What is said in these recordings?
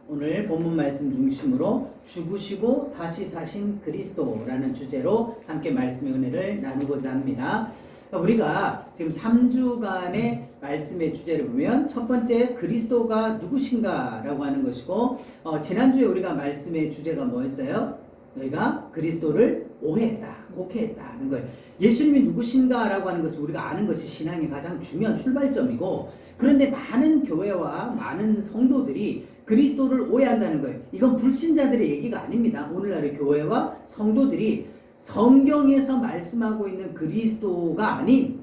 오늘 본문 말씀 중심으로 죽으시고 다시 사신 그리스도라는 주제로 함께 말씀의 은혜를 나누고자 합니다. 우리가 지금 3주간의 말씀의 주제를 보면 첫 번째 그리스도가 누구신가 라고 하는 것이고 지난주에 우리가 말씀의 주제가 뭐였어요? 너희가 그리스도를 오해했다, 곡해했다 하는 거예요. 예수님이 누구신가 라고 하는 것을 우리가 아는 것이 신앙의 가장 중요한 출발점이고, 그런데 많은 교회와 많은 성도들이 그리스도를 오해한다는 거예요. 이건 불신자들의 얘기가 아닙니다. 오늘날의 교회와 성도들이 성경에서 말씀하고 있는 그리스도가 아닌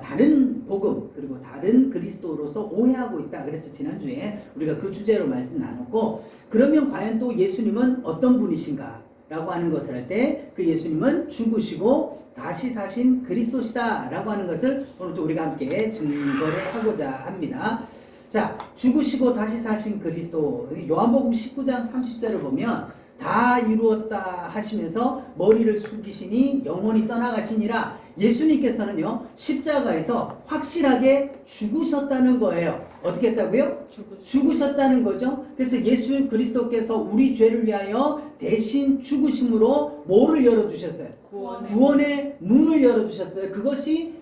다른 복음 그리고 다른 그리스도로서 오해하고 있다. 그래서 지난주에 우리가 그 주제로 말씀 나눴고, 그러면 과연 또 예수님은 어떤 분이신가 라고 하는 것을 할 때 그 예수님은 죽으시고 다시 사신 그리스도시다 라고 하는 것을 오늘 또 우리가 함께 증거를 하고자 합니다. 자, 죽으시고 다시 사신 그리스도, 요한복음 19장 30절을 보면 다 이루었다 하시면서 머리를 숙이시니 영혼이 떠나가시니라. 예수님께서는요 십자가에서 확실하게 죽으셨다는 거예요. 어떻게 했다고요? 죽으셨다는 거죠. 그래서 예수 그리스도께서 우리 죄를 위하여 대신 죽으심으로 뭐를 열어주셨어요? 구원의 문을 열어주셨어요. 그것이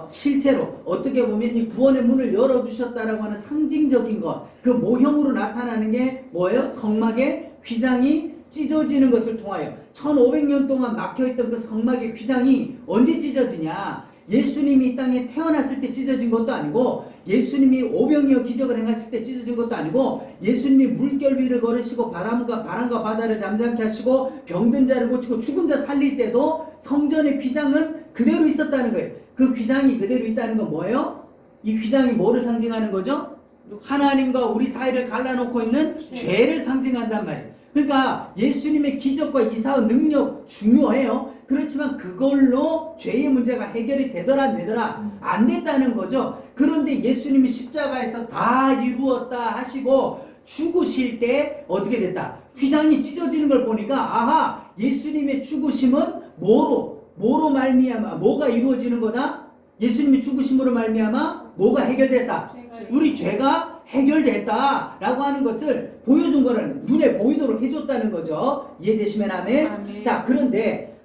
실제로 어떻게 보면 이 구원의 문을 열어주셨다라고 하는 상징적인 것, 그 모형으로 나타나는 게 뭐예요? 성막의 휘장이 찢어지는 것을 통하여 1500년 동안 막혀있던 그 성막의 휘장이 언제 찢어지냐? 예수님이 이 땅에 태어났을 때 찢어진 것도 아니고, 예수님이 오병이어 기적을 행하실 때 찢어진 것도 아니고, 예수님이 물결 위를 걸으시고 바람과 바다를 잠잠케 하시고 병든 자를 고치고 죽은 자 살릴 때도 성전의 휘장은 그대로 있었다는 거예요. 그 휘장이 그대로 있다는 건 뭐예요? 이 휘장이 뭐를 상징하는 거죠? 하나님과 우리 사이를 갈라놓고 있는 죄를 상징한단 말이에요. 그러니까 예수님의 기적과 이사의 능력 중요해요. 그렇지만 그걸로 죄의 문제가 해결이 되더라 안 되더라 안 됐다는 거죠. 그런데 예수님이 십자가에서 다 이루었다 하시고 죽으실 때 어떻게 됐다? 휘장이 찢어지는 걸 보니까 아하, 예수님의 죽으심은 뭐로 말미암아 뭐가 이루어지는 거다? 예수님이 죽으심으로 말미암아 뭐가 해결됐다? 우리 죄가 해결됐다 라고 하는 것을 보여준 거라는, 눈에 보이도록 해줬다는 거죠. 이해되시면 아멘? 아멘. 자, 그런데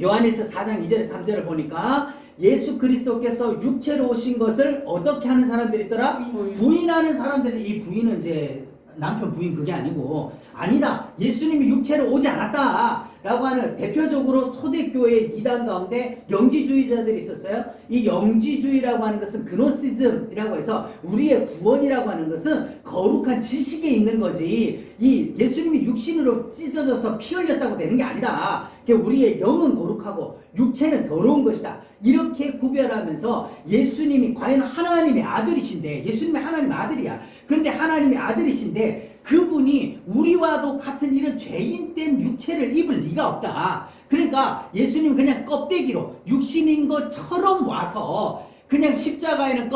요한일서 4장 2절에서 3절을 보니까 예수 그리스도께서 육체로 오신 것을 어떻게 하는 사람들이 있더라? 부인하는 사람들이, 이 부인은 이제 남편 부인 그게 아니고, 아니다, 예수님이 육체로 오지 않았다 라고 하는, 대표적으로 초대교회 이단 가운데 영지주의자들이 있었어요. 이 영지주의라고 하는 것은 그노시즘이라고 해서 우리의 구원이라고 하는 것은 거룩한 지식에 있는 거지, 이 예수님이 육신으로 찢어져서 피 흘렸다고 되는 게 아니다. 우리의 영은 거룩하고 육체는 더러운 것이다. 이렇게 구별하면서 예수님이 과연 하나님의 아들이신데, 예수님이 하나님의 아들이야. 그런데 하나님의 아들이신데 그분이 우리와도 같은 이런 죄인된 육체를 입을 리가 없다. 그러니까 예수님 그냥 껍데기로 육신인 것처럼 와서 그냥 십자가에는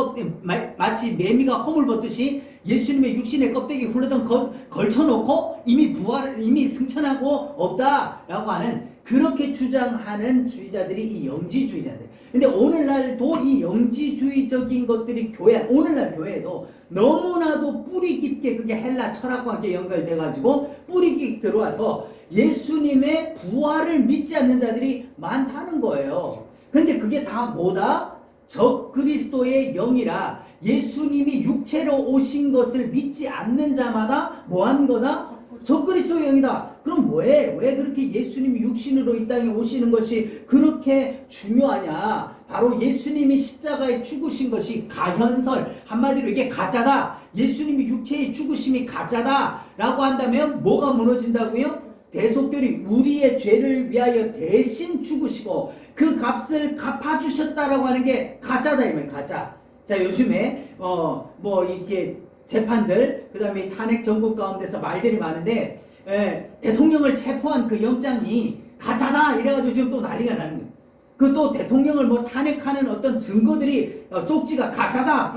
마치 매미가 허물 벗듯이 예수님의 육신의 껍데기 훌러덩 걸쳐놓고 이미 승천하고 없다라고 하는, 그렇게 주장하는 주의자들이 이 영지주의자들. 근데 오늘날도 이 영지주의적인 것들이 오늘날 교회에도 너무나도 뿌리 깊게 그게 헬라 철학과 함께 연결돼가지고 뿌리 깊게 들어와서 예수님의 부활을 믿지 않는 자들이 많다는 거예요. 근데 그게 다 뭐다? 적그리스도의 영이라, 예수님이 육체로 오신 것을 믿지 않는 자마다 뭐한 거다? 적그리스도의 영이다. 그럼 왜 그렇게 예수님이 육신으로 이 땅에 오시는 것이 그렇게 중요하냐? 바로 예수님이 십자가에 죽으신 것이 가현설, 한마디로 이게 가짜다, 예수님이 육체의 죽으심이 가짜다 라고 한다면 뭐가 무너진다고요? 대속결이 우리의 죄를 위하여 대신 죽으시고 그 값을 갚아주셨다라고 하는 게 가짜다, 이 말, 가짜. 자, 요즘에 이렇게 재판들, 그 다음에 탄핵 정국 가운데서 말들이 많은데, 대통령을 체포한 그 영장이 가짜다 이래가지고 지금 또 난리가 나는 거예요. 그 또 대통령을 탄핵하는 어떤 증거들이 쪽지가 가짜다.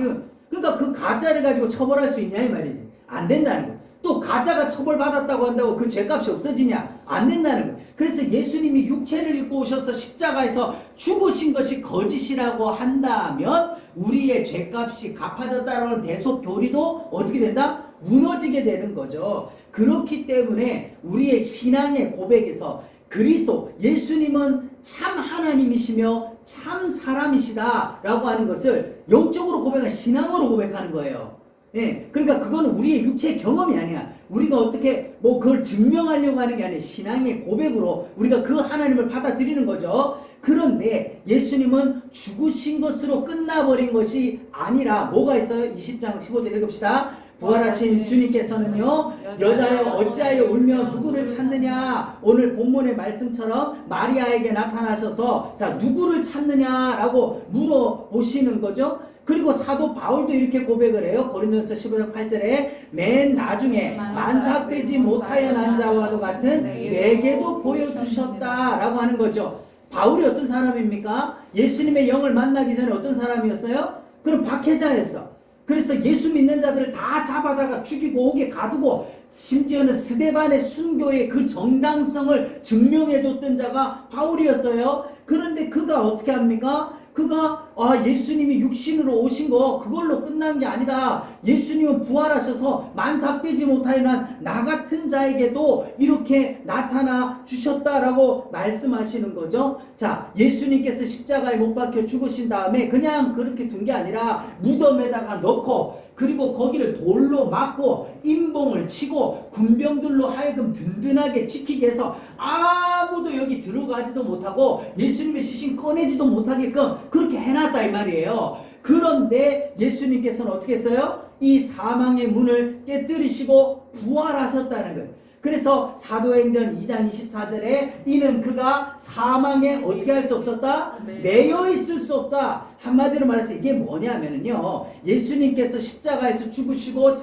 그러니까 그 가짜를 가지고 처벌할 수 있냐 이 말이지. 안 된다는 거예요. 또 가짜가 처벌받았다고 한다고 그 죄값이 없어지냐? 안 된다는 거예요. 그래서 예수님이 육체를 입고 오셔서 십자가에서 죽으신 것이 거짓이라고 한다면 우리의 죄값이 갚아졌다는 대속 교리도 어떻게 된다? 무너지게 되는 거죠. 그렇기 때문에 우리의 신앙의 고백에서 그리스도 예수님은 참 하나님이시며 참 사람이시다라고 하는 것을 영적으로 고백한 신앙으로 고백하는 거예요. 예, 그러니까 그거는 우리의 육체의 경험이 아니야. 우리가 어떻게 뭐 그걸 증명하려고 하는 게 아니라 신앙의 고백으로 우리가 그 하나님을 받아들이는 거죠. 그런데 예수님은 죽으신 것으로 끝나버린 것이 아니라 뭐가 있어요? 20장 15절 읽읍시다. 부활하신 주님께서는요, 여자여 어찌하여 울며 누구를 찾느냐. 오늘 본문의 말씀처럼 마리아에게 나타나셔서 자, 누구를 찾느냐라고 물어보시는 거죠. 그리고 사도 바울도 이렇게 고백을 해요. 고린도전서 15장 8절에 맨 나중에 만삭되지 못하여 난 자와도 같은 내게도 보여주셨다라고 하는 거죠. 바울이 어떤 사람입니까? 예수님의 영을 만나기 전에 어떤 사람이었어요? 그럼 박해자였어. 그래서 예수 믿는 자들을 다 잡아다가 죽이고 옥에 가두고 심지어는 스데반의 순교의 그 정당성을 증명해줬던 자가 바울이었어요. 그런데 그가 어떻게 합니까? 그가 예수님이 육신으로 오신 거 그걸로 끝난 게 아니다. 예수님은 부활하셔서 만삭되지 못하여 난 나 같은 자에게도 이렇게 나타나 주셨다라고 말씀하시는 거죠. 자, 예수님께서 십자가에 못 박혀 죽으신 다음에 그냥 그렇게 둔 게 아니라 무덤에다가 넣고 그리고 거기를 돌로 막고 임봉을 치고 군병들로 하여금 든든하게 지키게 해서 아무도 여기 들어가지도 못하고 예수님의 시신 꺼내지도 못하게끔 그렇게 해놨다 이 말이에요. 그런데 예수님께서는 어떻게 했어요? 이 사망의 문을 깨뜨리시고 부활하셨다는 거예요. 그래서 사도행전 2장 24절에 이는 그가 사망에 어떻게 할 수 없었다? 매여 있을 수 없다. 한마디로 말해서 이게 뭐냐면요, 예수님께서 십자가에서 죽으시고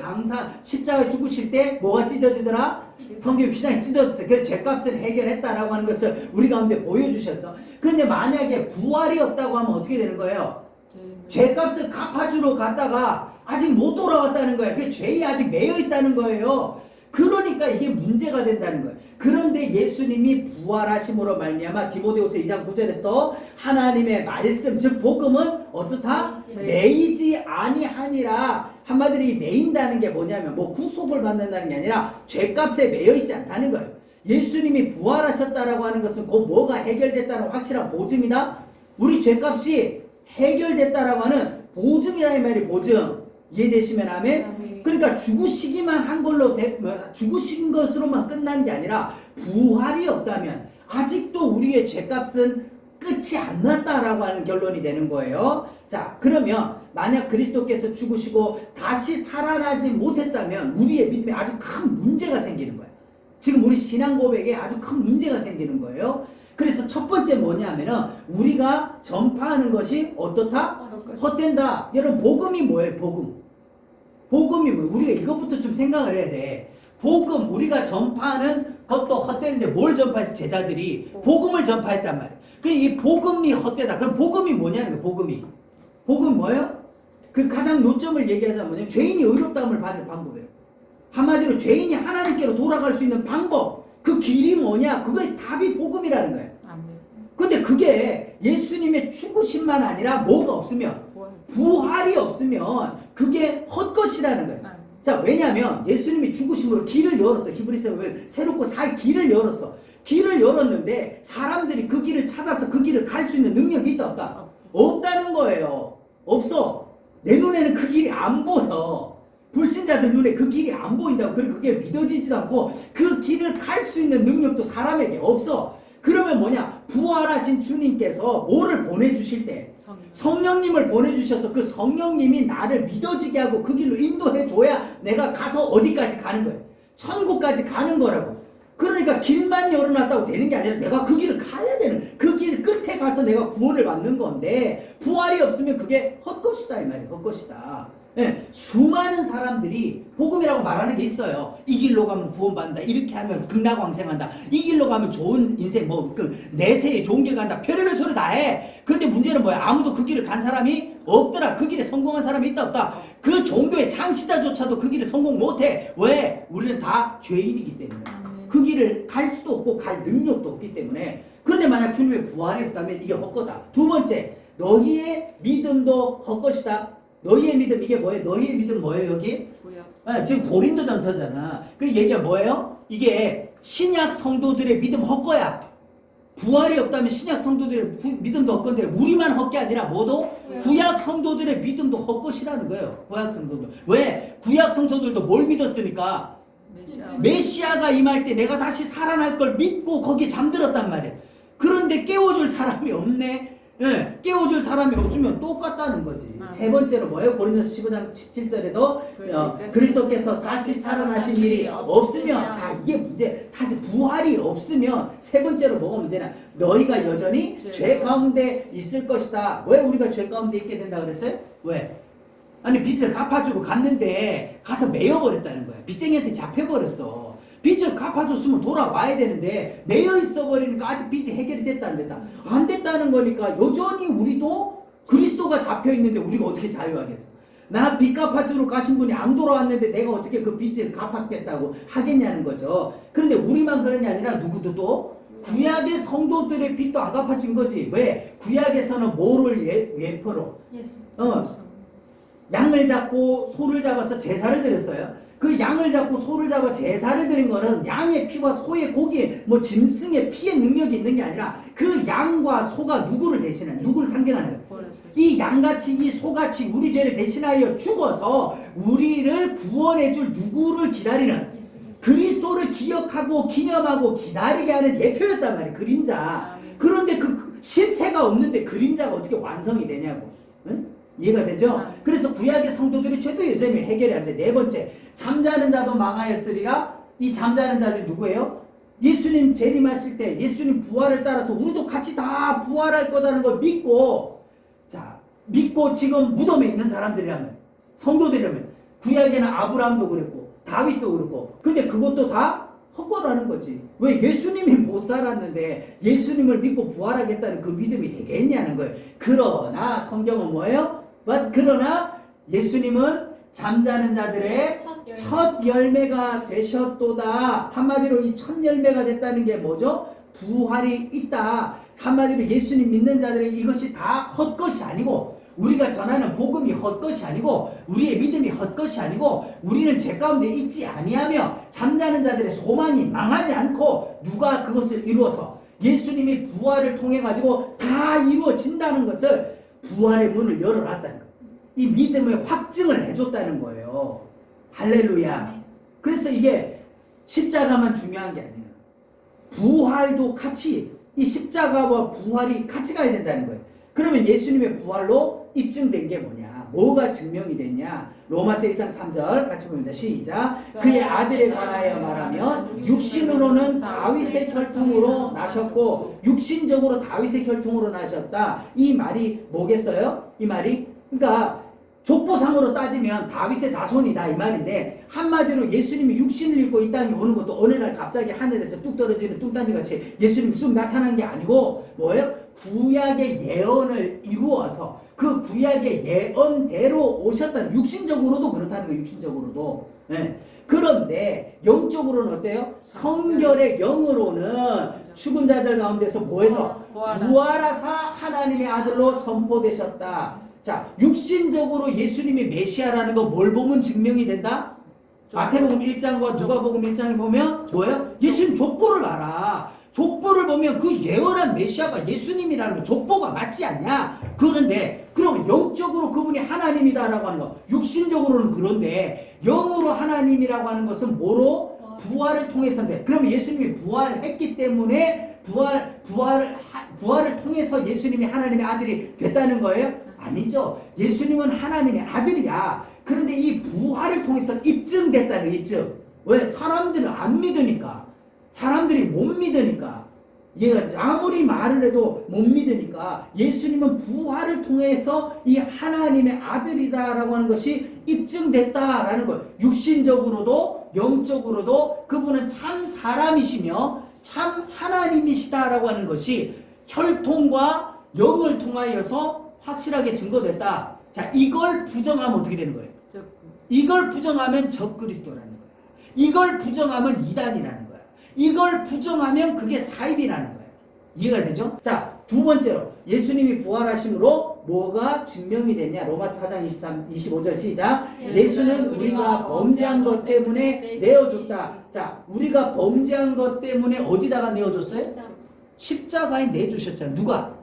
십자가에 죽으실 때 뭐가 찢어지더라? 성경 휘장이 찢어졌어요. 그래서 죄값을 해결했다라고 하는 것을 우리 가운데 보여주셨어. 그런데 만약에 부활이 없다고 하면 어떻게 되는 거예요? 죄값을 갚아주러 갔다가 아직 못 돌아왔다는 거예요. 그 죄에 아직 매여 있다는 거예요. 그러니까 이게 문제가 된다는 거예요. 그런데 예수님이 부활하심으로 말미암아 디모데후서 2장 9절에서도 하나님의 말씀 즉 복음은 어떻다? 매이지 아니하니라. 한마디로 이 매인다는 게 뭐냐면 뭐 구속을 받는다는 게 아니라 죄값에 매여 있지 않다는 거예요. 예수님이 부활하셨다라고 하는 것은 곧 뭐가 해결됐다는 확실한 보증이다. 우리 죄값이 해결됐다라고 하는 보증이라는 말이 보증. 이해되시면 아멘? 그러니까 죽으시기만 한 걸로 죽으신 것으로만 끝난 게 아니라 부활이 없다면 아직도 우리의 죄값은 끝이 안 났다라고 하는 결론이 되는 거예요. 자, 그러면 만약 그리스도께서 죽으시고 다시 살아나지 못했다면 우리의 믿음에 아주 큰 문제가 생기는 거예요. 지금 우리 신앙 고백에 아주 큰 문제가 생기는 거예요. 그래서 첫 번째 뭐냐면은 우리가 전파하는 것이 어떻다? 헛된다. 여러분 복음이 뭐예요? 복음이 뭐예요? 우리가 이것부터 좀 생각을 해야 돼. 복음 우리가 전파하는 것도 헛되는데 뭘 전파해서 제자들이 복음을 전파했단 말이에요. 이 복음이 헛되다. 그럼 복음이 뭐냐는 거예요. 복음 뭐예요? 그 가장 요점을 얘기하자면 뭐냐면 죄인이 의롭다함을 받을 방법이에요. 한마디로 죄인이 하나님께로 돌아갈 수 있는 방법. 그 길이 뭐냐? 그거의 답이 복음이라는 거예요. 근데 그게 예수님의 죽으심만 아니라 뭐가 없으면 부활이 없으면 그게 헛것이라는 거예요. 자, 왜냐하면 예수님이 죽으심으로 길을 열었어. 히브리서에 보면 새롭고 살 길을 열었어. 길을 열었는데 사람들이 그 길을 찾아서 그 길을 갈 수 있는 능력이 있다 없다? 없다는 거예요. 없어. 내 눈에는 그 길이 안 보여. 불신자들 눈에 그 길이 안 보인다고. 그리고 그게 믿어지지도 않고 그 길을 갈 수 있는 능력도 사람에게 없어. 그러면 뭐냐? 부활하신 주님께서 뭐를 보내주실 때 성령님을 보내주셔서 그 성령님이 나를 믿어지게 하고 그 길로 인도해줘야 내가 가서 어디까지 가는 거예요. 천국까지 가는 거라고. 그러니까 길만 열어놨다고 되는 게 아니라 내가 그 길을 가야 되는, 그 길 끝에 가서 내가 구원을 받는 건데 부활이 없으면 그게 헛것이다 이 말이에요. 헛것이다. 네, 수많은 사람들이 복음이라고 말하는 게 있어요. 이 길로 가면 구원받는다. 이렇게 하면 극락왕생한다. 이 길로 가면 좋은 인생, 내세에 좋은 길 간다. 별의별 소리 다 해. 그런데 문제는 뭐야? 아무도 그 길을 간 사람이 없더라. 그 길에 성공한 사람이 있다 없다? 그 종교의 창시자조차도 그 길을 성공 못해. 왜? 우리는 다 죄인이기 때문에. 그 길을 갈 수도 없고 갈 능력도 없기 때문에. 그런데 만약 주님의 부활이 없다면 이게 헛거다. 두 번째, 너희의 믿음도 헛것이다. 너희의 믿음 이게 뭐예요? 너희의 믿음 뭐예요 여기? 지금 고린도전서잖아. 그 얘기가 뭐예요? 이게 신약 성도들의 믿음 헛거야. 부활이 없다면 신약 성도들의 믿음도 헛건데 우리만 헛게 아니라 뭐도? 구약 성도들의 믿음도 헛것이라는 거예요. 구약 성도들. 왜? 구약 성도들도 뭘 믿었으니까? 메시아가 임할 때 내가 다시 살아날 걸 믿고 거기에 잠들었단 말이에요. 그런데 깨워줄 사람이 없네. 예, 깨워줄 사람이 없으면 똑같다는 거지. 세 번째로 뭐예요? 고린도서 15장 17절에도 그리스도께서 다시 살아나신 일이 없으면, 자 이게 문제. 다시 부활이 없으면 세 번째로 뭐가 문제냐? 너희가 여전히 죄 가운데 있을 것이다. 왜 우리가 죄 가운데 있게 된다 그랬어요? 왜? 아니 빚을 갚아주고 갔는데 가서 매여버렸다는 거야. 빚쟁이한테 잡혀버렸어. 빚을 갚아줬으면 돌아와야 되는데 매여 있어버리니까 아직 빚이 해결이 됐다 안 됐다? 안 됐다는 거니까 여전히 우리도 그리스도가 잡혀있는데 우리가 어떻게 자유하겠어? 나 빚 갚아주러 가신 분이 안 돌아왔는데 내가 어떻게 그 빚을 갚았겠다고 하겠냐는 거죠. 그런데 우리만 그런 게 아니라 누구도 또 구약의 성도들의 빚도 안 갚아진 거지. 왜? 구약에서는 뭐를 예표로? 양을 잡고 소를 잡아서 제사를 드렸어요. 그 양을 잡고 소를 잡아 제사를 드린 거는 양의 피와 소의 고기, 뭐 짐승의 피의 능력이 있는 게 아니라 그 양과 소가 누구를 대신하는, 누구를 상징하는 거예요. 이 양같이 이 소같이 우리 죄를 대신하여 죽어서 우리를 구원해줄 누구를 기다리는, 그리스도를 기억하고 기념하고 기다리게 하는 예표였단 말이에요. 그림자. 그런데 그 실체가 없는데 그림자가 어떻게 완성이 되냐고. 응? 이해가 되죠? 그래서 구약의 성도들이 죄도 여전히 해결이 안 돼. 네 번째, 잠자는 자도 망하였으리라. 이 잠자는 자들이 누구예요? 예수님 재림하실 때 예수님 부활을 따라서 우리도 같이 다 부활할 거다는 걸 믿고, 자 믿고 지금 무덤에 있는 사람들이라면, 성도들이라면, 구약에는 아브라함도 그랬고 다윗도 그렇고, 근데 그것도 다 헛거라는 거지. 왜? 예수님이 못 살았는데 예수님을 믿고 부활하겠다는 그 믿음이 되겠냐는 거예요. 그러나 성경은 뭐예요? 그러나 예수님은 잠자는 자들의 첫 열매가 되셨도다. 한마디로 이 첫 열매가 됐다는 게 뭐죠? 부활이 있다. 한마디로 예수님 믿는 자들의 이것이 다 헛것이 아니고, 우리가 전하는 복음이 헛것이 아니고, 우리의 믿음이 헛것이 아니고, 우리는 죄 가운데 있지 아니하며 잠자는 자들의 소망이 망하지 않고, 누가 그것을 이루어서 예수님이 부활을 통해 가지고 다 이루어진다는 것을, 부활의 문을 열어놨다는 거예요. 이 믿음의 확증을 해줬다는 거예요. 할렐루야. 그래서 이게 십자가만 중요한 게 아니에요. 부활도 같이, 이 십자가와 부활이 같이 가야 된다는 거예요. 그러면 예수님의 부활로 입증된 게 뭐냐? 뭐가 증명이 됐냐? 로마서 1장 3절 같이 봅니다. 시작. 그의 아들에 관하여 말하면 육신으로는 다윗의 혈통으로 나셨고 육신적으로 다윗의 혈통으로 나셨다. 이 말이 뭐겠어요? 이 말이, 그러니까 족보상으로 따지면 다윗의 자손이다 이 말인데, 한마디로 예수님이 육신을 입고 이 땅에 오는 것도 어느 날 갑자기 하늘에서 뚝 떨어지는 뚱딴지같이 예수님이 쑥 나타난 게 아니고 뭐예요? 구약의 예언을 이루어서 그 구약의 예언대로 오셨다는, 육신적으로도 그렇다는 거예요. 육신적으로도. 네. 그런데 영적으로는 어때요? 성결의 영으로는 죽은 자들 가운데서 뭐해서 부활하사 하나님의 아들로 선포되셨다. 자, 육신적으로 예수님이 메시아라는 거 뭘 보면 증명이 된다? 마태복음 1장과 누가복음 1장에 보면 뭐예요? 예수님 족보를 알아. 족보를 보면 그 예언한 메시아가 예수님이라는 거 족보가 맞지 않냐? 그런데 그럼 영적으로 그분이 하나님이다라고 하는 거, 육신적으로는 그런데 영으로 하나님이라고 하는 것은 뭐로? 부활을 통해서인데, 그럼 예수님이 부활했기 때문에 부활을 통해서 예수님이 하나님의 아들이 됐다는 거예요? 아니죠. 예수님은 하나님의 아들이야. 그런데 이 부활을 통해서 입증됐다는 입증. 왜? 사람들은 안 믿으니까. 사람들이 못 믿으니까. 얘가 아무리 말을 해도 못 믿으니까 예수님은 부활을 통해서 이 하나님의 아들이다라고 하는 것이 입증됐다라는 거예요. 육신적으로도 영적으로도 그분은 참 사람이시며 참 하나님이시다라고 하는 것이 혈통과 영을 통하여서 확실하게 증거됐다. 자, 이걸 부정하면 어떻게 되는 거예요? 이걸 부정하면 적그리스도라는 거예요. 이걸 부정하면 이단이라는 거예요. 이걸 부정하면 그게 사입이라는 거예요. 이해가 되죠? 자, 두 번째로 예수님이 부활하심으로 뭐가 증명이 됐냐? 로마서 4장 25절 시작. 예수는 우리가 범죄한 것 때문에 내어줬다. 자, 우리가 범죄한 것 때문에 어디다가 내어줬어요? 십자가에 내주셨잖아. 누가?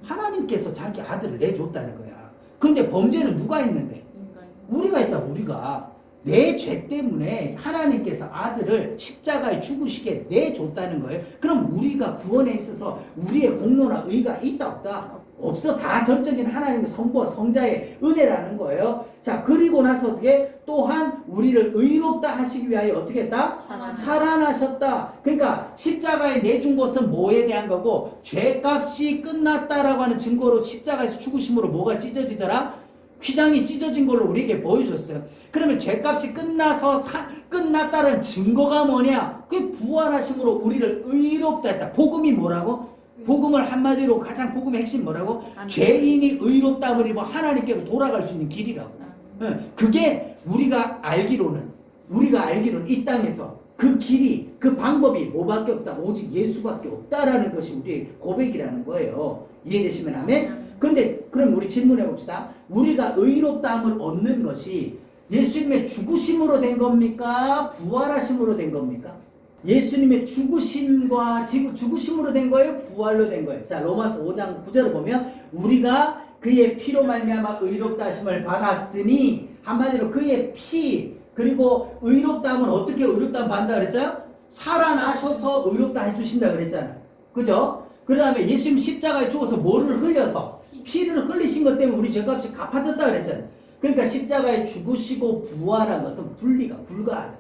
하나님께서 자기 아들을 내줬다는 거야. 근데 범죄는 누가 했는데? 우리가 했다. 우리가. 내 죄 때문에 하나님께서 아들을 십자가에 죽으시게 내줬다는 거예요. 그럼 우리가 구원에 있어서 우리의 공로나 의가 있다 없다? 없어. 다 전적인 하나님의 성부와 성자의 은혜라는 거예요. 자, 그리고 나서 어떻게? 또한 우리를 의롭다 하시기 위하여 어떻게 했다? 살아나셨다. 그러니까 십자가에 내준 것은 뭐에 대한 거고, 죄값이 끝났다라고 하는 증거로 십자가에서 죽으심으로 뭐가 찢어지더라? 휘장이 찢어진 걸로 우리에게 보여줬어요. 그러면 죄값이 끝났다는 증거가 뭐냐? 그 부활하심으로 우리를 의롭다 했다. 복음이 뭐라고? 복음을 한마디로 가장 복음의 핵심 뭐라고? 죄인이 의롭다함을 입어 하나님께로 돌아갈 수 있는 길이라고. 그게 우리가 알기로는 이 땅에서 그 길이, 그 방법이 뭐밖에 없다. 오직 예수밖에 없다라는 것이 우리의 고백이라는 거예요. 이해되시면 아멘? 근데 그럼 우리 질문해 봅시다. 우리가 의롭다함을 얻는 것이 예수님의 죽으심으로 된 겁니까? 부활하심으로 된 겁니까? 예수님의 죽으심으로 된 거예요? 부활로 된 거예요? 자, 로마서 5장 9절을 보면 우리가 그의 피로 말미암아 의롭다 하심을 받았으니, 한마디로 그의 피, 그리고 의롭다함은 어떻게 의롭다함 받는다 그랬어요? 살아나셔서 의롭다 해주신다 그랬잖아요. 그죠? 그 다음에 예수님 십자가에 죽어서 뭐를 흘려서? 피를 흘리신 것 때문에 우리 죄값이 갚아졌다 그랬잖아요. 그러니까 십자가에 죽으시고 부활한 것은 분리가 불가하다.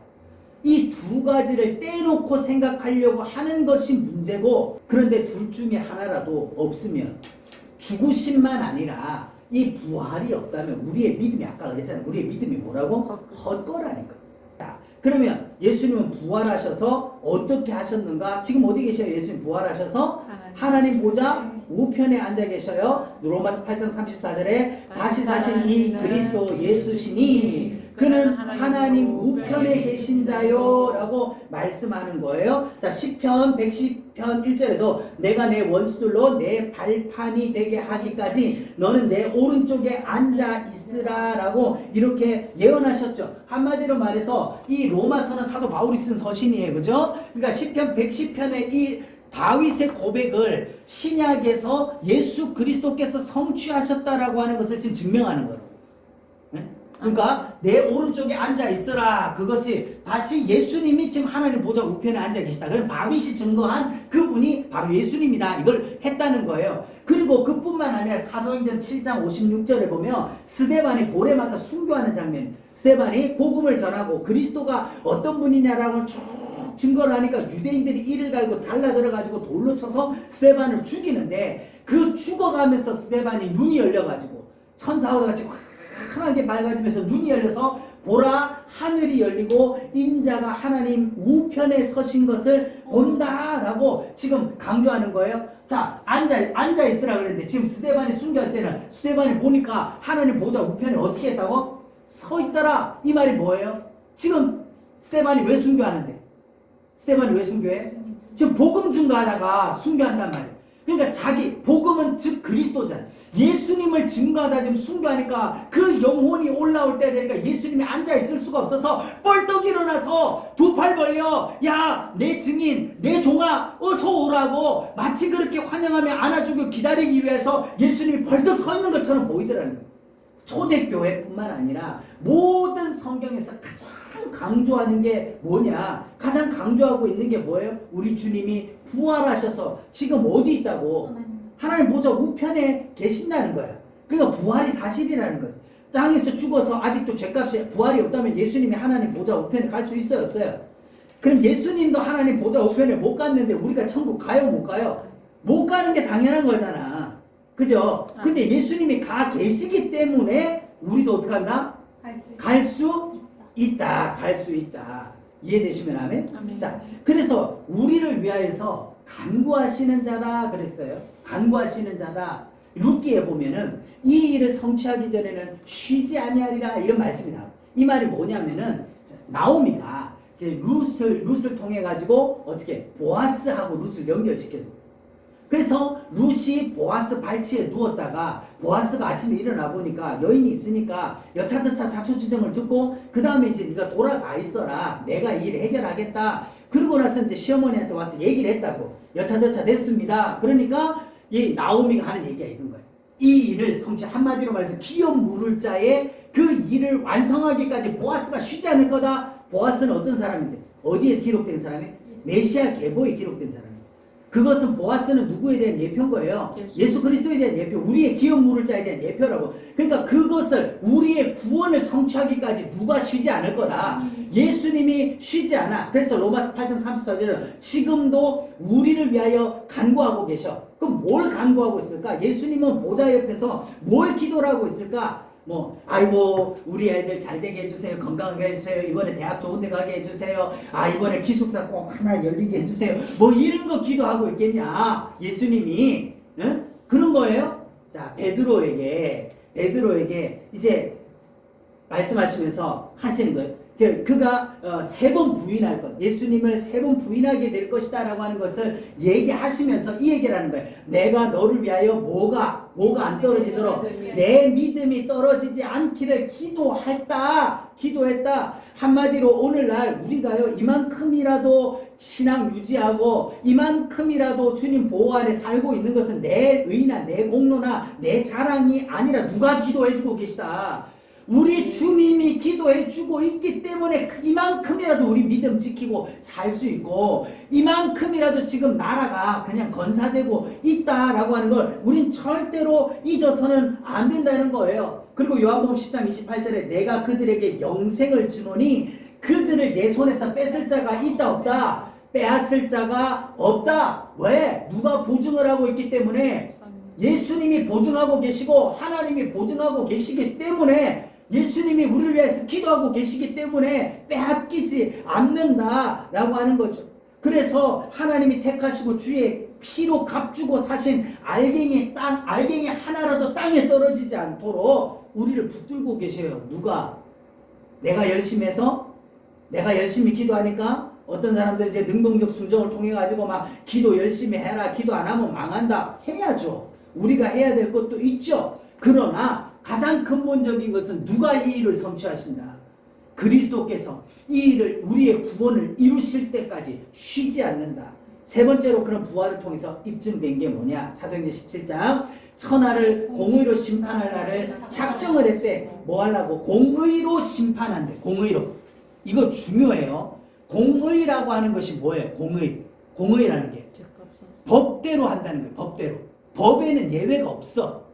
이 두 가지를 떼놓고 생각하려고 하는 것이 문제고, 그런데 둘 중에 하나라도 없으면, 죽으심만 아니라 이 부활이 없다면 우리의 믿음이, 아까 그랬잖아요. 우리의 믿음이 뭐라고? 헛거라니까. 그러면 예수님은 부활하셔서 어떻게 하셨는가? 지금 어디 계셔요? 예수님 부활하셔서 하나님 보좌 우편에 앉아 계셔요. 로마서 8장 34절에 다시 사신 이 그리스도 예수시니 그는 하나님 우편에 계신 자요 라고 말씀하는 거예요. 자, 시편 110편 1절에도 내가 내 원수들로 내 발판이 되게 하기까지 너는 내 오른쪽에 앉아 있으라 라고 이렇게 예언하셨죠. 한마디로 말해서 이 로마서는 사도 바울이 쓴 서신이에요. 그죠? 그러니까 시편 110편의 이 다윗의 고백을 신약에서 예수 그리스도께서 성취하셨다라고 하는 것을 지금 증명하는 거예요. 네? 그러니까 내 오른쪽에 앉아 있으라. 그것이 다시 예수님이 지금 하나님 보좌 우편에 앉아 계시다. 그럼 다윗이 증거한 그분이 바로 예수님이다. 이걸 했다는 거예요. 그리고 그뿐만 아니라 사도행전 7장 56절에 보면 스데반이 돌에 맞아 순교하는 장면. 스데반이 복음을 전하고 그리스도가 어떤 분이냐라고 쭉 증거를 하니까 유대인들이 이를 갈고 달라들어가지고 돌로 쳐서 스데반을 죽이는데, 그 죽어가면서 스데반이 눈이 열려가지고 천사와 같이 환하게 밝아지면서 눈이 열려서 보라 하늘이 열리고 인자가 하나님 우편에 서신 것을 본다라고 지금 강조하는 거예요. 자, 앉아 있으라 그랬는데 지금 스데반이 순교할 때는 스데반이 보니까 하나님 보좌 우편에 어떻게 했다고? 서 있더라. 이 말이 뭐예요? 지금 스데반이 왜 순교하는데? 스데반이 왜 순교해? 지금 복음 증거하다가 순교한단 말이에요. 그러니까 자기 복음은 즉 그리스도잖아. 예수님을 증거하다 지금 순교하니까 그 영혼이 올라올 때 되니까 예수님이 앉아 있을 수가 없어서 뻘떡 일어나서 두 팔 벌려, 야, 내 증인, 내 종아, 어서 오라고 마치 그렇게 환영하며 안아주고 기다리기 위해서 예수님이 벌떡 서 있는 것처럼 보이더라는 거예요. 초대교회뿐만 아니라 모든 성경에서 가장 강조하는 게 뭐냐? 가장 강조하고 있는 게 뭐예요? 우리 주님이 부활하셔서 지금 어디 있다고? 하나님 보좌 우편에 계신다는 거야. 그러니까 부활이 사실이라는 거지. 땅에서 죽어서 아직도 죄값이 부활이 없다면 예수님이 하나님 보좌 우편에 갈 수 있어요? 없어요? 그럼 예수님도 하나님 보좌 우편에 못 갔는데 우리가 천국 가요? 못 가요? 못 가는 게 당연한 거잖아. 그죠? 근데 예수님이 가 계시기 때문에 우리도 어떻게 한다? 갈 수 있다. 갈 수 있다. 이해되시면 아멘? 아멘. 자, 그래서 우리를 위하여서 간구하시는 자다 그랬어요. 간구하시는 자다. 룻기에 보면은 이 일을 성취하기 전에는 쉬지 아니하리라 이런 말씀이 나와요. 이 말이 뭐냐면은 나오미가 룻을 통해 가지고 어떻게 보아스하고 룻을 연결시켜줘. 그래서 룻이 보아스 발치에 누웠다가 보아스가 아침에 일어나 보니까 여인이 있으니까 여차저차 자초지정을 듣고 그 다음에 이제 네가 돌아가 있어라. 내가 이 일 해결하겠다. 그러고 나서 이제 시어머니한테 와서 얘기를 했다고. 여차저차 됐습니다. 그러니까 이 나오미가 하는 얘기가 이런 거예요. 이 일을 성취 한마디로 말해서 기업 물을 자의 그 일을 완성하기까지 보아스가 쉬지 않을 거다. 보아스는 어떤 사람인데? 어디에 기록된 사람이? 메시아 계보에 기록된 사람이에요. 그것은 보아스는 누구에 대한 예표인 거예요? 예수 그리스도에 대한 예표, 우리의 기업 물을 자에 대한 예표라고. 그러니까 그것을 우리의 구원을 성취하기까지 누가 쉬지 않을 거다. 예수님이 쉬지 않아. 그래서 로마서 8장 34절은 지금도 우리를 위하여 간구하고 계셔. 그럼 뭘 간구하고 있을까? 예수님은 보좌 옆에서 뭘 기도를 하고 있을까? 뭐 아이고 우리 애들 잘 되게 해주세요. 건강하게 해주세요. 이번에 대학 좋은 데 가게 해주세요. 아 이번에 기숙사 꼭 하나 열리게 해주세요. 뭐 이런 거 기도하고 있겠냐 예수님이. 응? 그런 거예요. 자 베드로에게 이제 말씀하시면서 하시는 거예요. 그가 3번 부인할 것, 예수님을 3번 부인하게 될 것이다 라고 하는 것을 얘기하시면서 이 얘기를 하는 거예요. 내가 너를 위하여 뭐가 안 떨어지도록 내 믿음이 떨어지지 않기를 기도했다. 한마디로 오늘날 우리가요 이만큼이라도 신앙 유지하고 이만큼이라도 주님 보호 안에 살고 있는 것은 내 의나 내 공로나 내 자랑이 아니라 누가 기도해주고 계시다. 우리 주님이 기도해주고 있기 때문에 이만큼이라도 우리 믿음 지키고 살 수 있고 이만큼이라도 지금 나라가 그냥 건사되고 있다라고 하는 걸 우린 절대로 잊어서는 안 된다는 거예요. 그리고 요한복음 10장 28절에 내가 그들에게 영생을 주노니 그들을 내 손에서 뺏을 자가 있다 없다? 빼앗을 자가 없다. 왜? 누가 보증을 하고 있기 때문에 예수님이 보증하고 계시고 하나님이 보증하고 계시기 때문에 예수님이 우리를 위해서 기도하고 계시기 때문에 빼앗기지 않는다라고 하는 거죠. 그래서 하나님이 택하시고 주의 피로 값주고 사신 알갱이 하나라도 땅에 떨어지지 않도록 우리를 붙들고 계셔요. 누가? 내가 열심히 해서 내가 열심히 기도하니까 어떤 사람들은 이제 능동적 순종을 통해 가지고 막 기도 열심히 해라. 기도 안 하면 망한다. 해야죠. 우리가 해야 될 것도 있죠. 그러나 가장 근본적인 것은 누가 이 일을 성취하신다. 그리스도께서 이 일을 우리의 구원을 이루실 때까지 쉬지 않는다. 세 번째로 그런 부활을 통해서 입증된 게 뭐냐? 사도행전 17장 천하를 공의로 심판할 날을 작정을 했대. 뭐 하려고? 공의로 심판한대. 공의로. 이거 중요해요. 공의라고 하는 것이 뭐예요? 공의라는 게 법대로 한다는 거예요. 법대로. 법에는 예외가 없어.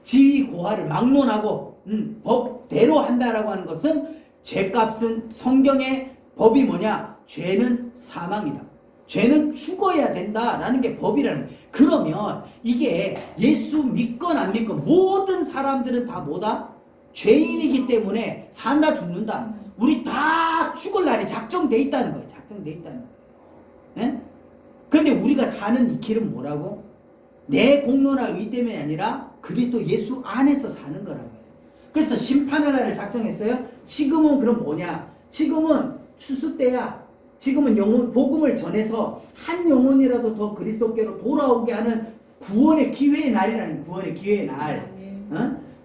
지위 고하를 막론하고 법대로 한다라고 하는 것은 죄값은 성경의 법이 뭐냐? 죄는 사망이다. 죄는 죽어야 된다라는 게 법이라는 거예요. 그러면 이게 예수 믿건 안 믿건 모든 사람들은 다 뭐다? 죄인이기 때문에 산다 죽는다. 우리 다 죽을 날이 작정돼 있다는 거예요. 작정돼 있다는 거예요. 예? 그런데 우리가 사는 이 길은 뭐라고? 내 공로나 의 때문이 아니라 그리스도 예수 안에서 사는 거라고요. 그래서 심판의 날을 작정했어요. 지금은 그럼 뭐냐? 지금은 추수 때야. 지금은 복음을 전해서 한 영혼이라도 더 그리스도께로 돌아오게 하는 구원의 기회의 날이라는 구원의 기회의 날.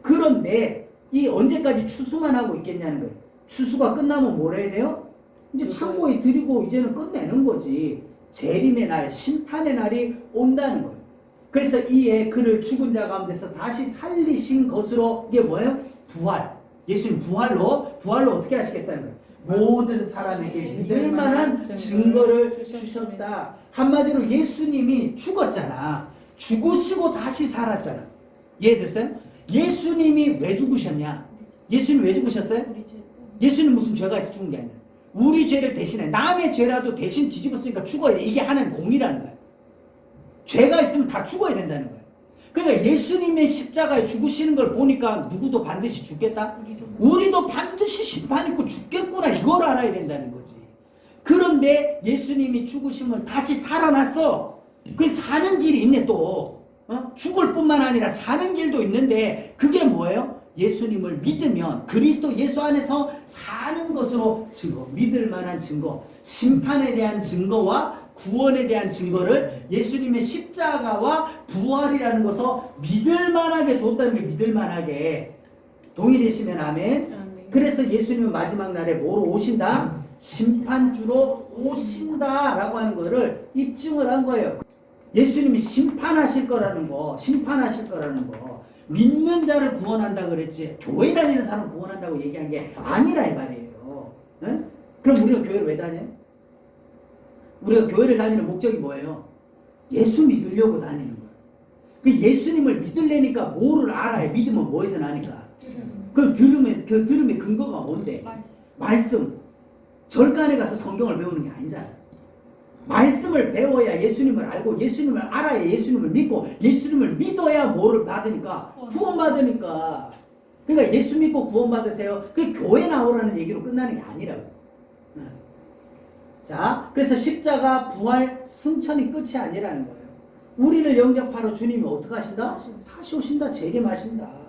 그런데 이 언제까지 추수만 하고 있겠냐는 거예요. 추수가 끝나면 뭘 해야 돼요? 이제 창고에 들이고 이제는 끝내는 거지. 재림의 날, 심판의 날이 온다는 거예요. 그래서 이에 그를 죽은 자 가운데서 다시 살리신 것으로 이게 뭐예요? 부활. 예수님 부활로 어떻게 하시겠다는 거예요? 모든 사람에게 믿을 만한 증거를 주셨다. 한마디로 예수님이 죽었잖아. 죽으시고 다시 살았잖아. 이해됐어요? 예수님이 왜 죽으셨냐? 예수님 왜 죽으셨어요? 예수님 무슨 죄가 있어 죽은 게 아니라 우리 죄를 대신해. 남의 죄라도 대신 뒤집었으니까 죽어야 돼. 이게 하나님 공이라는 거야. 죄가 있으면 다 죽어야 된다는 거예요. 그러니까 예수님의 십자가에 죽으시는 걸 보니까 누구도 반드시 죽겠다? 우리도 반드시 심판 있고 죽겠구나. 이걸 알아야 된다는 거지. 그런데 예수님이 죽으시면 다시 살아났어. 그 사는 길이 있네 또. 죽을 뿐만 아니라 사는 길도 있는데 그게 뭐예요? 예수님을 믿으면 그리스도 예수 안에서 사는 것으로 증거, 믿을 만한 증거, 심판에 대한 증거와 구원에 대한 증거를 예수님의 십자가와 부활이라는 것을 믿을 만하게 줬다는 게 믿을 만하게. 동의되시면 아멘. 그래서 예수님은 마지막 날에 뭐로 오신다? 심판주로 오신다라고 하는 거를 입증을 한 거예요. 예수님이 심판하실 거라는 거, 믿는 자를 구원한다 그랬지 교회 다니는 사람 구원한다고 얘기한 게 아니라 이 말이에요. 응? 그럼 우리가 교회를 왜 다녀요? 우리가 교회를 다니는 목적이 뭐예요? 예수 믿으려고 다니는 거예요. 그 예수님을 믿으려니까 뭐를 알아야 믿으면 뭐에서 나니까? 그럼 그 들음의 근거가 뭔데? 말씀. 절간에 가서 성경을 배우는 게 아니잖아요. 말씀을 배워야 예수님을 알고 예수님을 알아야 예수님을 믿고 예수님을 믿어야 뭐를 받으니까? 구원 받으니까. 그러니까 예수 믿고 구원 받으세요. 그게 교회 나오라는 얘기로 끝나는 게 아니라고. 자, 그래서 십자가, 부활, 승천이 끝이 아니라는 거예요. 우리를 영접하러 주님이 어떻게 하신다? 다시 오신다. 재림하신다.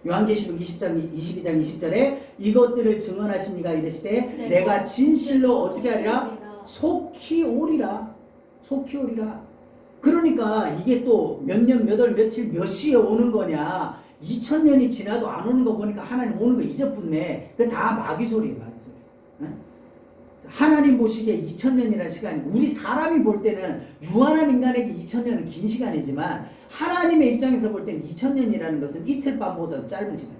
요한계시록 20장 22장 20절에 이것들을 증언하신 이가 이르시되 내가 진실로 어떻게 하리라? 속히 오리라. 속히 오리라. 그러니까 이게 또 몇 년, 몇 월, 며칠, 몇 시에 오는 거냐. 2000년이 지나도 안 오는 거 보니까 하나님 오는 거 잊어붙네. 그게 다 마귀 소리예요. 마귀 소리. 응? 하나님 보시기에 2000년이라는 시간이 우리 사람이 볼 때는 유한한 인간에게 2000년은 긴 시간이지만 하나님의 입장에서 볼 때는 2000년이라는 것은 이틀 밤보다 짧은 시간이에요.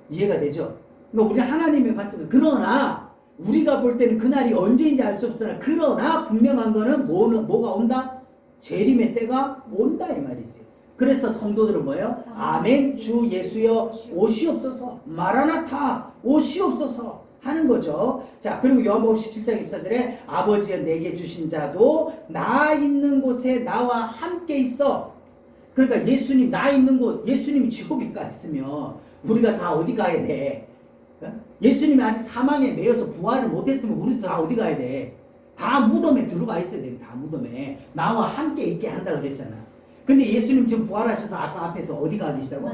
이해가 되죠? 그러니까 우리 하나님의 관점에서 그러나 우리가 볼 때는 그날이 언제인지 알 수 없으나 그러나 분명한 거는 뭐가 온다? 재림의 때가 온다 이 말이지. 그래서 성도들은 뭐예요? 아멘 주 예수여 오시옵소서 마라나타 오시옵소서 하는 거죠. 자, 그리고 요한복음 17장 24절에 아버지여 내게 주신 자도 나 있는 곳에 나와 함께 있어. 그러니까 예수님 나 있는 곳, 예수님이 지옥에 가 있으면 우리가 다 어디 가야 돼? 예수님이 아직 사망에 매여서 부활을 못했으면 우리도 다 어디 가야 돼? 다 무덤에 들어가 있어야 돼. 다 무덤에 나와 함께 있게 한다 그랬잖아. 근데 예수님 지금 부활하셔서 아까 앞에서 어디 가 계시다고?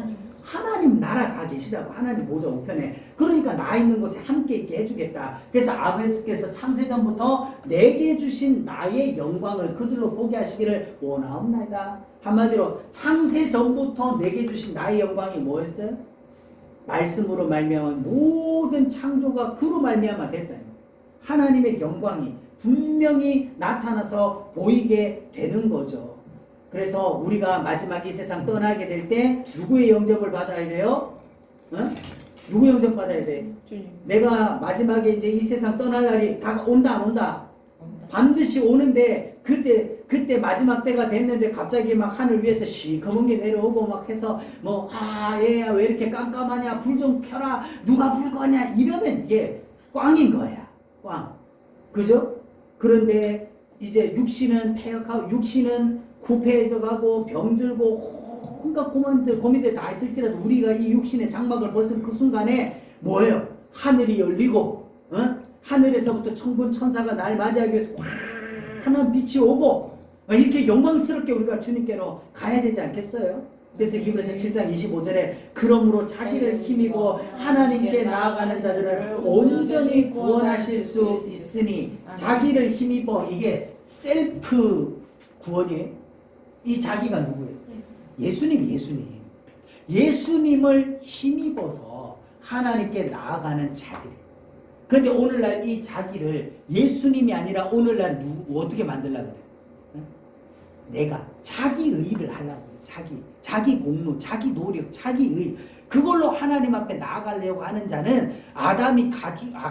하나님 나라 가 계시다고. 하나님 보좌 우편에. 그러니까 나 있는 곳에 함께 있게 해주겠다. 그래서 아버지께서 창세전부터 내게 주신 나의 영광을 그들로 보게 하시기를 원하옵나이다. 한마디로 창세전부터 내게 주신 나의 영광이 뭐였어요? 말씀으로 말미암은 모든 창조가 그로 말미암아 됐다. 하나님의 영광이 분명히 나타나서 보이게 되는 거죠. 그래서 우리가 마지막 이 세상 떠나게 될 때 누구의 영접을 받아야 돼요? 누구 영접 받아야 돼? 주님. 내가 마지막에 이제 이 세상 떠날 날이 다 온다 안 온다? 반드시 오는데 그때 마지막 때가 됐는데 갑자기 막 하늘 위에서 시커먼 게 내려오고 막 해서 뭐 얘야 왜 이렇게 깜깜하냐 불 좀 켜라 누가 불 거냐 이러면 이게 꽝인 거야. 꽝. 그죠? 그런데 이제 육신은 폐역하고 육신은 구패해져 가고 병들고 온갖 고민들 다 있을지라도 우리가 이 육신의 장막을 벗은 그 순간에 뭐예요? 하늘이 열리고 하늘에서부터 천군 천사가 날 맞이하기 위해서 환한 빛이 오고 이렇게 영광스럽게 우리가 주님께로 가야 되지 않겠어요? 그래서 히브리서 7장 25절에 그러므로 자기를 힘입어 하나님께 나아가는 자들을 온전히 구원하실 수 있으니 자기를 힘입어 이게 셀프 구원이에요. 이 자기가 누구예요? 예수님을 힘입어서 하나님께 나아가는 자들이에요. 그런데 오늘날 이 자기를 예수님이 아니라 오늘날 어떻게 만들려고 그래요? 내가 자기 의를 하려고 자기 공로, 자기 노력, 자기 의 그걸로 하나님 앞에 나아가려고 하는 자는 아담이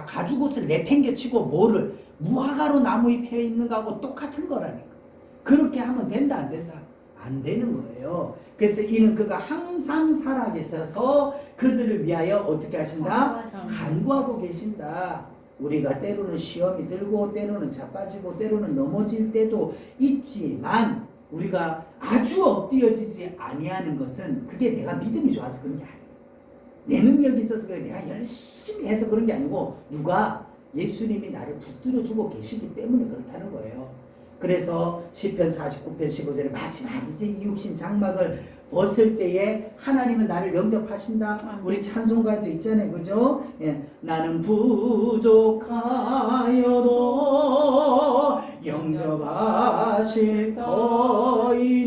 가죽옷을 내팽개치고 뭐를 무화과로 나무 잎에 있는 거하고 똑같은 거라니까. 그렇게 하면 된다 안 된다? 안 되는 거예요. 그래서 이는 그가 항상 살아계셔서 그들을 위하여 어떻게 하신다? 간구하고 계신다. 우리가 때로는 시험이 들고 때로는 자빠지고 때로는 넘어질 때도 있지만 우리가 아주 엎드려지지 아니하는 것은 그게 내가 믿음이 좋아서 그런 게 아니에요. 내 능력이 있어서 그래 내가 열심히 해서 그런 게 아니고 누가 예수님이 나를 붙들어주고 계시기 때문에 그렇다는 거예요. 그래서 시편 49편 15절에 마지막 이제 이 육신 장막을 벗을 때에 하나님은 나를 영접하신다. 우리 찬송가도 있잖아요. 그죠? 예. 나는 부족하여도 영접하실 터이니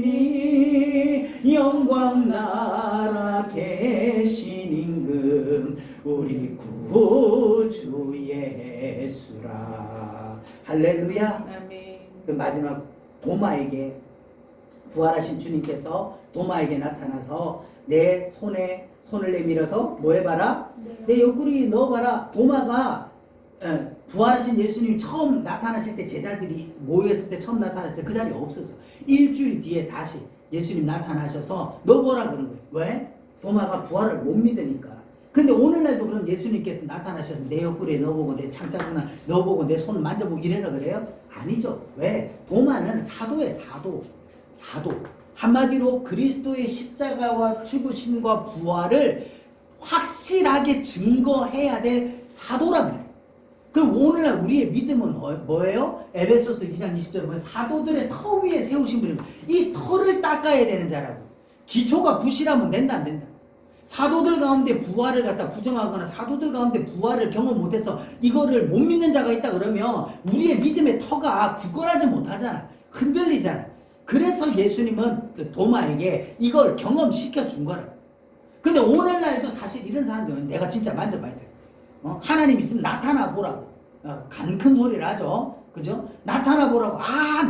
영광 나라 계신 임금 우리 구주 예수라. 할렐루야. 아멘. 그 마지막 도마에게 부활하신 주님께서 도마에게 나타나서 내 손에 손을 내밀어서 뭐 해봐라? 내 옆구리 넣어봐라. 도마가 부활하신 예수님이 처음 나타나실 때 제자들이 모였을 때 처음 나타났을 때 그 자리에 없었어. 일주일 뒤에 다시 예수님 나타나셔서 넣어보라 그런 거예요. 왜? 도마가 부활을 못 믿으니까. 근데 오늘날도 그럼 예수님께서 나타나셔서 내 옆구리에 넣어보고 내 창자국나 넣어보고 내 손을 만져보고 이래라 그래요? 아니죠. 왜? 도마는 사도예요. 사도. 한마디로 그리스도의 십자가와 죽으심과 부활을 확실하게 증거해야 될 사도랍니다. 그럼 오늘날 우리의 믿음은 뭐예요? 에베소서 2장 20절에 보면 사도들의 터 위에 세우신 분입니다. 이 터를 닦아야 되는 자라고. 기초가 부실하면 된다 안 된다. 사도들 가운데 부활을 갖다 부정하거나 사도들 가운데 부활을 경험 못해서 이거를 못 믿는 자가 있다 그러면 우리의 믿음의 터가 굳건하지 못하잖아. 흔들리잖아. 그래서 예수님은 도마에게 이걸 경험시켜 준 거라. 근데 오늘날도 사실 이런 사람들은 내가 진짜 만져봐야 돼. 하나님 있으면 나타나 보라고. 간 큰 소리를 하죠. 그죠? 나타나 보라고.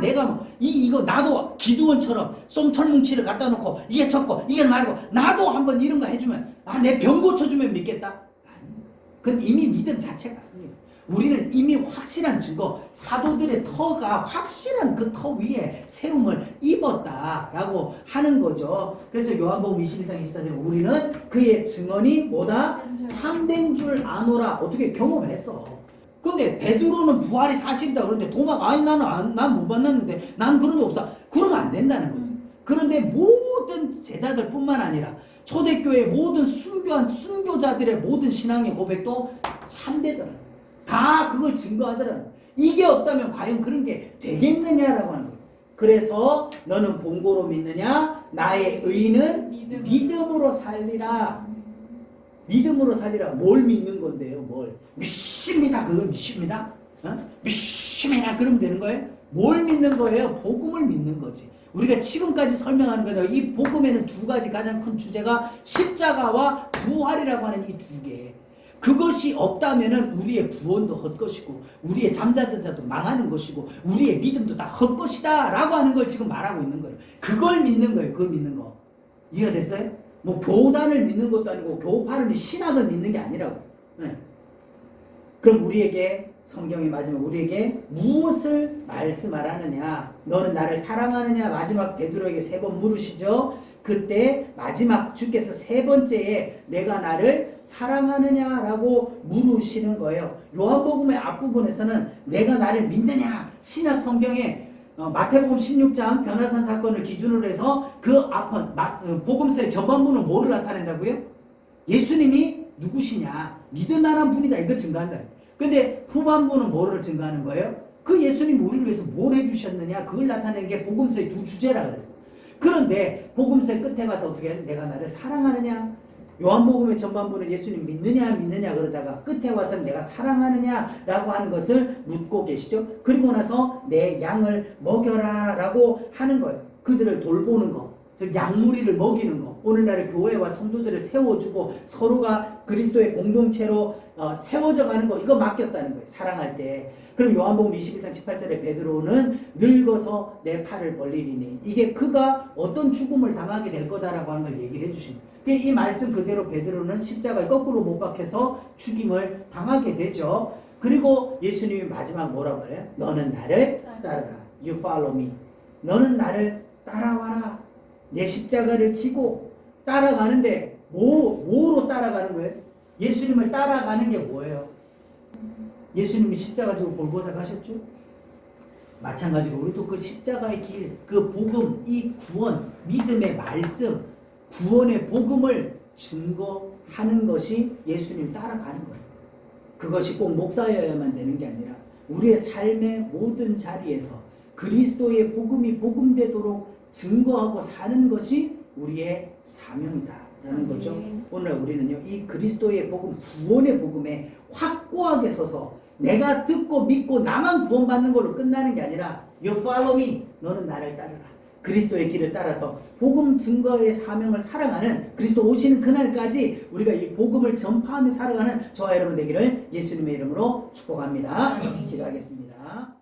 내가 뭐, 이거 나도 기드온처럼 솜털뭉치를 갖다 놓고, 이게 적고, 이게 말고, 나도 한번 이런 거 해주면, 내 병 고쳐주면 믿겠다? 아니. 그건 이미 믿음 자체가 같습니다. 우리는 이미 확실한 증거, 사도들의 터가 확실한 그 터 위에 세움을 입었다라고 하는 거죠. 그래서 요한복음 21장 24절에 우리는 그의 증언이 뭐다? 참된 줄 아노라. 어떻게 경험했어. 근데 베드로는 부활이 사실이다 그러는데 도마가 난 못 만났는데 난 그런 적 없다. 그러면 안 된다는 거지. 그런데 모든 제자들뿐만 아니라 초대교회 모든 순교한 순교자들의 모든 신앙의 고백도 참되더라. 다 그걸 증거하더라. 이게 없다면 과연 그런 게 되겠느냐라고 하는 거예요. 그래서 너는 본고로 믿느냐? 나의 의는 믿음으로 살리라. 믿음으로 살리라. 뭘 믿는 건데요? 뭘? 믿습니다. 그걸 믿습니다. 믿습니다. 그러면 되는 거예요? 뭘 믿는 거예요? 복음을 믿는 거지. 우리가 지금까지 설명하는 거죠. 이 복음에는 두 가지 가장 큰 주제가 십자가와 부활이라고 하는 이 두 개. 그것이 없다면은 우리의 구원도 헛것이고 우리의 잠자던 자도 망하는 것이고 우리의 믿음도 다 헛것이다 라고 하는 걸 지금 말하고 있는 거예요. 그걸 믿는 거예요. 그걸 믿는 거. 이해가 됐어요? 뭐 교단을 믿는 것도 아니고 교파를 신학을 믿는 게 아니라고. 네. 그럼 우리에게 성경이 마지막 우리에게 무엇을 말씀하라느냐? 너는 나를 사랑하느냐? 마지막 베드로에게 3번 물으시죠. 그때 마지막 주께서 3번째에 내가 나를 사랑하느냐라고 물으시는 거예요. 요한복음의 앞부분에서는 내가 나를 믿느냐? 신약 성경에 마태복음 16장 변화산 사건을 기준으로 해서 그 앞은 복음서의 전반부는 뭐를 나타낸다고요? 예수님이 누구시냐? 믿을 만한 분이다. 이걸 증거한다. 근데 후반부는 뭐를 증거하는 거예요? 그 예수님이 우리를 위해서 뭘 해주셨느냐? 그걸 나타내는 게 복음서의 두 주제라 그랬어. 그런데 복음서의 끝에 가서 어떻게 해? 내가 나를 사랑하느냐? 요한복음의 전반부는 예수님 믿느냐 그러다가 끝에 와서는 내가 사랑하느냐라고 하는 것을 묻고 계시죠. 그리고 나서 내 양을 먹여라 라고 하는 거예요. 그들을 돌보는 거, 즉 양무리를 먹이는 거. 오늘날의 교회와 성도들을 세워주고 서로가 그리스도의 공동체로 세워져 가는 거, 이거 맡겼다는 거예요. 사랑할 때. 그럼 요한복음 21장 18절에 베드로는 늙어서 내 팔을 벌리리니, 이게 그가 어떤 죽음을 당하게 될 거다라고 하는 걸 얘기를 해주십니다. 이 말씀 그대로 베드로는 십자가에 거꾸로 못 박혀서 죽임을 당하게 되죠. 그리고 예수님이 마지막 뭐라고 그래요? 너는 나를 따르라. You follow me. 너는 나를 따라와라. 내 십자가를 지고 따라가는데 뭐로 따라가는 거예요? 예수님을 따라가는 게 뭐예요? 예수님이 십자가 지고 골고다 가셨죠? 마찬가지로 우리도 그 십자가의 길, 그 복음, 이 구원, 믿음의 말씀, 구원의 복음을 증거하는 것이 예수님 따라가는 거예요. 그것이 꼭 목사여야만 되는 게 아니라 우리의 삶의 모든 자리에서 그리스도의 복음이 복음되도록 증거하고 사는 것이 우리의 사명이다라는 거죠. 아멘. 오늘 우리는요, 이 그리스도의 복음, 구원의 복음에 확고하게 서서 내가 듣고 믿고 나만 구원받는 걸로 끝나는 게 아니라 You follow me, 너는 나를 따르라. 그리스도의 길을 따라서 복음 증거의 사명을 살아가는, 그리스도 오시는 그날까지 우리가 이 복음을 전파하며 살아가는 저와 여러분 되기를 예수님의 이름으로 축복합니다. 아멘. 기도하겠습니다.